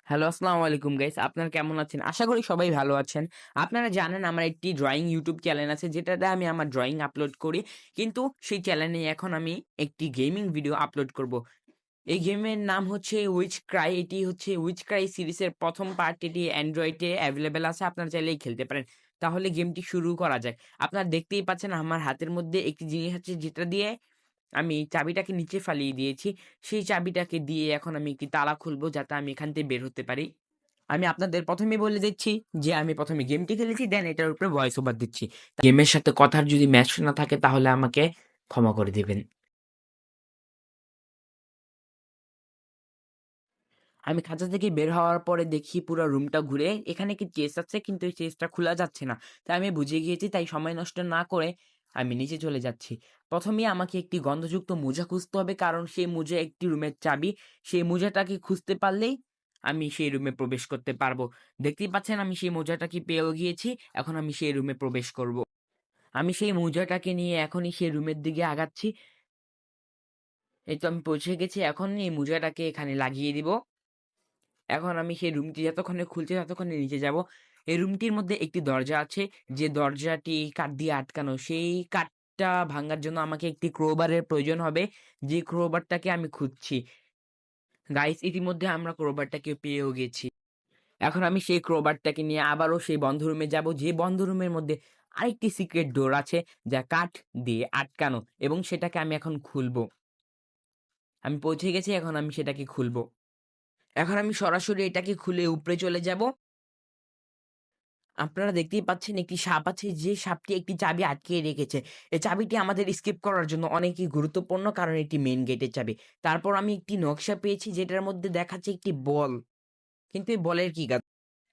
Hello, আসসালামু আলাইকুম guys. আপনারা কেমন আছেন? আশা করি সবাই ভালো আছেন। আপনারা জানেন আমার একটি ড্রয়িং ইউটিউব চ্যানেল আছে যেটাতে আমি আমার ড্রয়িং আপলোড করি। কিন্তু সেই চ্যানেলে এখন আমি একটি গেমিং ভিডিও আপলোড করব। এই গেমের নাম হচ্ছে উইচ ক্রাই। এটি হচ্ছে উইচ ক্রাই সিরিজের ১ম পার্ট। এটি অ্যান্ড্রয়েডে অ্যাভেলেবল আছে। আপনারা চাইলেই খেলতে পারেন। তাহলে গেমটি শুরু করা যাক। আপনারা দেখতেই পাচ্ছেন আমার হাতের মধ্যে একটি জিনিস আছে যেটা দিয়ে আমি চাবিটাকে নিচে ফালিয়ে দিয়েছি। সেই চাবিটাকে দিয়ে এখন আমি একটি তালা খুলবো যাতে আমি এখান থেকে বের হতে পারি। আমি আপনাদের ১ম এই বলে দিচ্ছি যে আমি ১ম এ গেমটি খেলেছি দেন এটার উপরে ভয়েস ওভার দিচ্ছি। গেমের সাথে কথার যদি ম্যাচ না থাকে তাহলে আমাকে ক্ষমা করে দিবেন। আমি খাঁচা থেকে বের হওয়ার পরে দেখি পুরা রুমটা ঘুরে এখানে একটি চেস্ট আছে কিন্তু এই চেস্টটা খোলা যাচ্ছে না। তাই আমি বুঝে গিয়েছি তাই সময় নষ্ট না করে আমি নিচে চলে যাচ্ছি। ১ম এই আমাকে একটি গন্ধযুক্ত মোজা খুঁজতে হবে কারণ সেই মোজা একটি রুমের চাবি। সেই মোজাটাকে খুঁজতে পারলেই আমি সেই রুমে প্রবেশ করতে পারবো। দেখতেই পাচ্ছেন আমি সেই মোজাটাকে পেয়েও গিয়েছি। এখন আমি সেই রুমে প্রবেশ করব। আমি সেই মোজাটাকে নিয়ে এখনই সেই রুমের দিকে আগাচ্ছি। এই তো আমি পৌঁছে গেছি। এখন এই মোজাটাকে এখানে লাগিয়ে দিব। এখন আমি সেই রুমটি যতক্ষণে খুলছে ততক্ষণে নিচে যাব। এই রুমটির মধ্যে একটি দরজা আছে, যে দরজাটি কাঠ দিয়ে আটকানো। সেই কাঠটা ভাঙার জন্য আমাকে একটি ক্রowbar-এর প্রয়োজন হবে, যে ক্রowbar-টাকে আমি খুঁজছি। গাইস ইতিমধ্যে আমরা ক্রowbar-টাকে পেয়েও গেছি। এখন আমি সেই ক্রowbar-টাকে নিয়ে আবারও সেই বন্ধ রুমে যাব, যে বন্ধ রুমের মধ্যে আরেকটি সিক্রেট ডোর আছে যা কাঠ দিয়ে আটকানো এবং সেটাকে আমি এখন খুলবো। আমি পৌঁছে গেছি, এখন আমি সেটাকে খুলবো। এখন আমি সরাসরি এটাকে খুলে উপরে চলে যাব। আপনারা দেখতেই পাচ্ছেন একটি সাপ আছে, যে সাপটি একটি চাবি আটকিয়ে রেখেছে। এই চাবিটি আমাদের স্কেপ করার জন্য অনেকই গুরুত্বপূর্ণ কারণ এটি মেইন গেটের চাবি। তারপর আমি একটি নকশা পেয়েছি যেটার মধ্যে দেখাচ্ছে একটি বল। কিন্তু এই বলের কি কাজ?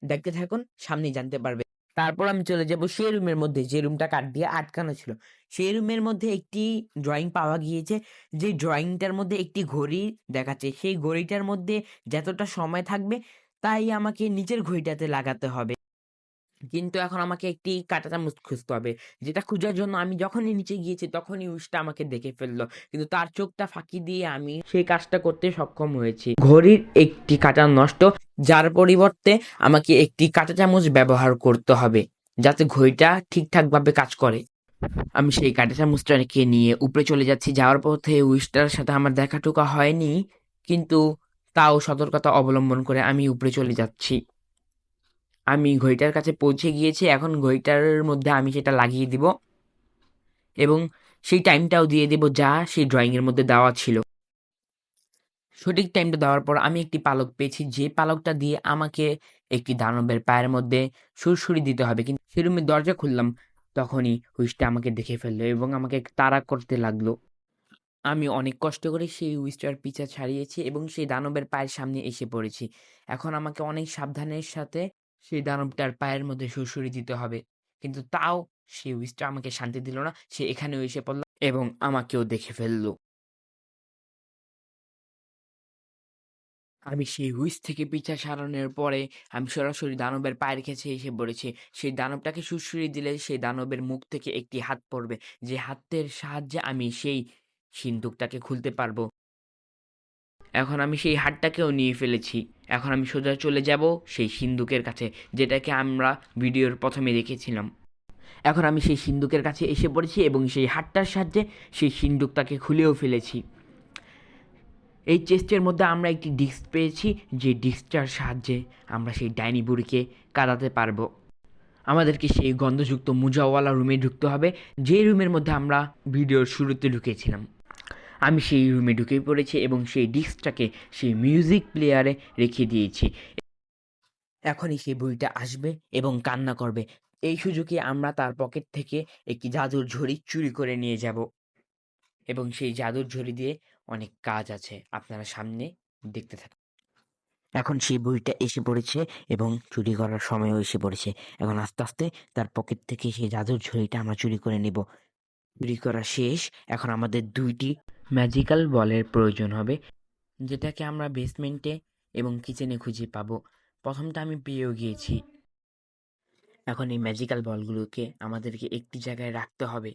দেখতে থাকুন, সামনেই জানতে পারবেন। তারপর আমি চলে যাব সেই রুমের মধ্যে যে রুমটা কাঠ দিয়ে আটকানো ছিল। সেই রুমের মধ্যে একটি ড্রয়িং পাওয়া গিয়েছে। যে ড্রয়িংটার মধ্যে একটি ঘড়ি দেখাচ্ছে। সেই ঘড়িটার মধ্যে যতটা সময় থাকবে তাই আমাকে নিচের ঘড়িটাতে লাগাতে হবে। কিন্তু এখন আমাকে একটি কাঁটা চামচ খুঁজতে হবে। যেটা খুঁজার জন্য আমি যখনই নিচে গিয়েছি তখনই উষ্টা আমাকে দেখে ফেলল। কিন্তু তার চোখটা ফাঁকি দিয়ে আমি সেই কাজটা করতে সক্ষম হয়েছি। ঘড়ির একটি কাঁটা নষ্ট, যার পরিবর্তে আমাকে একটি কাঁটা চামচ ব্যবহার করতে হবে, যাতে ঘড়িটা ঠিকঠাকভাবে কাজ করে। আমি সেই কাঁটা চামচটাকে নিয়ে উপরে চলে যাচ্ছি। যাওয়ার পথে উইশটার সাথে আমার দেখা-টোকা হয়নি। কিন্তু তাও সতর্কতা অবলম্বন করে আমি উপরে চলে যাচ্ছি। আমি ঘড়িটার কাছে পৌঁছে গিয়েছি। এখন ঘড়িটার মধ্যে আমি সেটা লাগিয়ে দিব এবং সেই টাইমটাও দিয়ে দেব যা সেই ড্রয়িং এর মধ্যে দেওয়া ছিল। সঠিক টাইমটা দেওয়ার পর আমি একটি পালক পেয়েছি, যে পালকটা দিয়ে আমাকে একটি দানবের পায়ের মধ্যে সুড়সুড়ি দিতে হবে। কিন্তু সেই রুমের দরজা খুললাম, তখনই হুইচটা আমাকে দেখে ফেললো এবং আমাকে তাড়া করতে লাগলো। আমি অনেক কষ্ট করে সেই উইচটার পিছা ছাড়িয়েছি এবং সেই দানবের পায়ের সামনে এসে পড়েছি। এখন আমাকে অনেক সাবধানের সাথে সেই দানবটার পায়ের মধ্যে সুড়সুড়ি দিতে হবে। কিন্তু তাও সেই উইচটা আমাকে শান্তি দিল না। সে এখানেও এসে পড়ল এবং আমাকেও দেখে ফেলল। আমি সেই হুইচ থেকে পিছা সারানোর পরে আমি সরাসরি দানবের পায়ের কাছে এসে পড়েছি। সেই দানবটাকে সুড়সুড়ি দিলে সেই দানবের মুখ থেকে একটি হাত পড়বে, যে হাতের সাহায্যে আমি সেই সিন্দুকটাকে খুলতে পারবো। এখন আমি সেই হারটাকেও নিয়ে ফেলেছি। এখন আমি সোজা চলে যাব সেই সিন্দুকের কাছে, যেটাকে আমরা ভিডিওর ১ম এ দেখেছিলাম। এখন আমি সেই সিন্দুকের কাছে এসে পড়েছি এবং সেই হারটার সাহায্যে সেই সিন্দুকটাকে খুলেও ফেলেছি। এই চেস্টের মধ্যে আমরা একটি ডিস্ক পেয়েছি, যে ডিস্কটার সাহায্যে আমরা সেই ডাইনি বুড়িকে কাঁদাতে পারবো। আমাদেরকে সেই গন্ধযুক্ত মোজাওয়ালা রুমে ঢুকতে হবে, যে রুমের মধ্যে আমরা ভিডিওর শুরুতে ঢুকেছিলাম। আমি সেই রুমে ঢুকে পড়েছি এবং সেই ডিস্কটাকে সেই মিউজিক প্লেয়ারে রেখে দিয়েছি। এখনই সেই বুড়িটা আসবে এবং কান্না করবে। এই সুযোগে আমরা তার পকেট থেকে একটি জাদুর ঝুড়ি চুরি করে নিয়ে যাব এবং সেই জাদুর ঝুড়ি দিয়ে অনেক কাজ আছে। আপনারা সামনে দেখতে থাকুন। এখন সেই বুড়িটা এসে পড়েছে এবং চুরি করার সময়ও এসে পড়েছে। এখন আস্তে, আস্তে তার পকেট থেকে সেই জাদুর ঝুড়িটা আমরা চুরি করে নিব। চুরি করা শেষ। এখন আমাদের ২ টি ম্যাজিক্যাল বলের প্রয়োজন হবে, যেটাকে আমরা বেসমেন্টে এবং কিচেনে খুঁজে পাবো। ১ম টা আমি পেয়েও গিয়েছি। এখন এই ম্যাজিক্যাল বলগুলোকে আমাদেরকে একটি জায়গায় রাখতে হবে।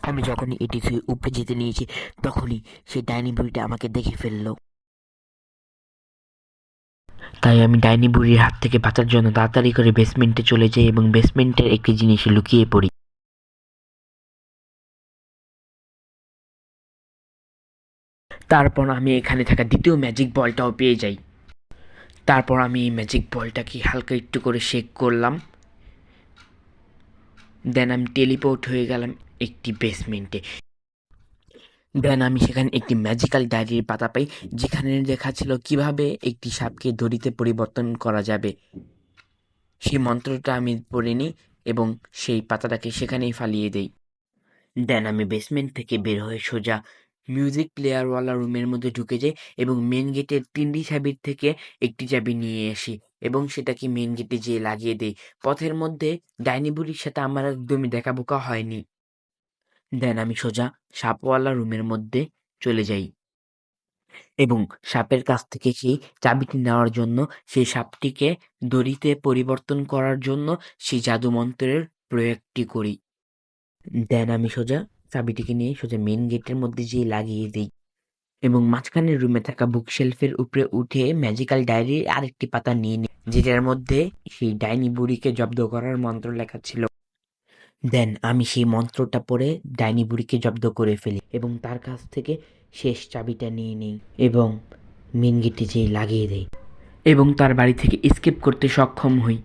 আমি যখনই এটি উপরে যেতে নিয়েছি তখনই সেই ডাইনি বুড়িটা আমাকে দেখে ফেলল। তাই আমি ডাইনি বুড়ির হাত থেকে বাঁচার জন্য তাড়াতাড়ি করে বেসমেন্টে চলে যাই এবং বেসমেন্টের একটি জিনিসে লুকিয়ে পড়ি। তারপর আমি এখানে থাকা দ্বিতীয় ম্যাজিক বলটাও পেয়ে যাই। তারপর আমি এই ম্যাজিক বলটাকে হালকা একটু করে শেক করলাম। দেন আমি টেলিপোর্ট হয়ে গেলাম একটি বেসমেন্টে। দেন আমি সেখানে একটি ম্যাজিক্যাল ডায়েরির পাতা পাই, যেখানে লেখা ছিল কিভাবে একটি সাপকে দড়িতে পরিবর্তন করা যাবে। সেই মন্ত্রটা আমি পড়ে নিই এবং সেই পাতাটাকে সেখানেই ফালিয়ে দেই। দেন আমি বেসমেন্ট থেকে বের হয়ে সোজা মিউজিক প্লেয়ারওয়ালা রুমের মধ্যে ঢুকে যাই এবং মেন গেটের ৩টি চাবির থেকে একটি চাবি নিয়ে আসি এবং সেটাকে মেন গেটে যেয়ে লাগিয়ে দেই। পথের মধ্যে ডাইনি বুড়ির সাথে আমার একদমই দেখা হয়নি। দেন আমি সোজা সাপওয়ালা রুমের মধ্যে চলে যাই এবং সাপের কাছ থেকে সেই চাবিটি নেওয়ার জন্য সেই সাপটিকে দড়িতে পরিবর্তন করার জন্য সেই জাদু মন্ত্রের প্রয়োগটি করি। দেন আমি সোজা চাবিটিকে নিয়ে সোজা মেন গেটের মধ্যে যেয়ে লাগিয়ে দিই এবং মাঝখানের রুমে থাকা বুকশেলফের উপরে উঠে ম্যাজিক্যাল ডায়েরির আরেকটি পাতা নিয়ে নিই, যেটার মধ্যে সেই ডাইনি বুড়িকে জব্দ করার মন্ত্র লেখা ছিল। দেন আমি সেই মন্ত্রটা পড়ে ডাইনি বুড়িকে জব্দ করে ফেলি এবং তার কাছ থেকে শেষ চাবিটা নিয়ে নিই এবং মেন গেটে যেয়ে লাগিয়ে দেই এবং তার বাড়ি থেকে এস্কেপ করতে সক্ষম হই।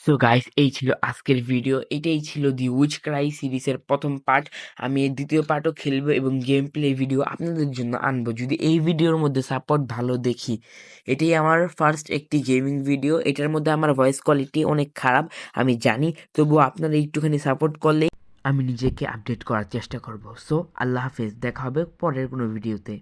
সো গাইস, এই ছিল আজকের ভিডিও। এটাই ছিল দি উইচ ক্রাই সিরিজের প্রথম পার্ট। আমি এর দ্বিতীয় পার্টও খেলবো এবং গেম প্লে ভিডিও আপনাদের জন্য আনবো যদি এই ভিডিওর মধ্যে সাপোর্ট ভালো দেখি। এটাই আমার ফার্স্ট একটি গেমিং ভিডিও। এটার মধ্যে আমার ভয়েস কোয়ালিটি অনেক খারাপ আমি জানি, তবুও আপনারা একটুখানি সাপোর্ট করলে আমি নিজেকে আপডেট করার চেষ্টা করব। সো আল্লাহ হাফেজ, দেখা হবে পরের কোনো ভিডিওতে।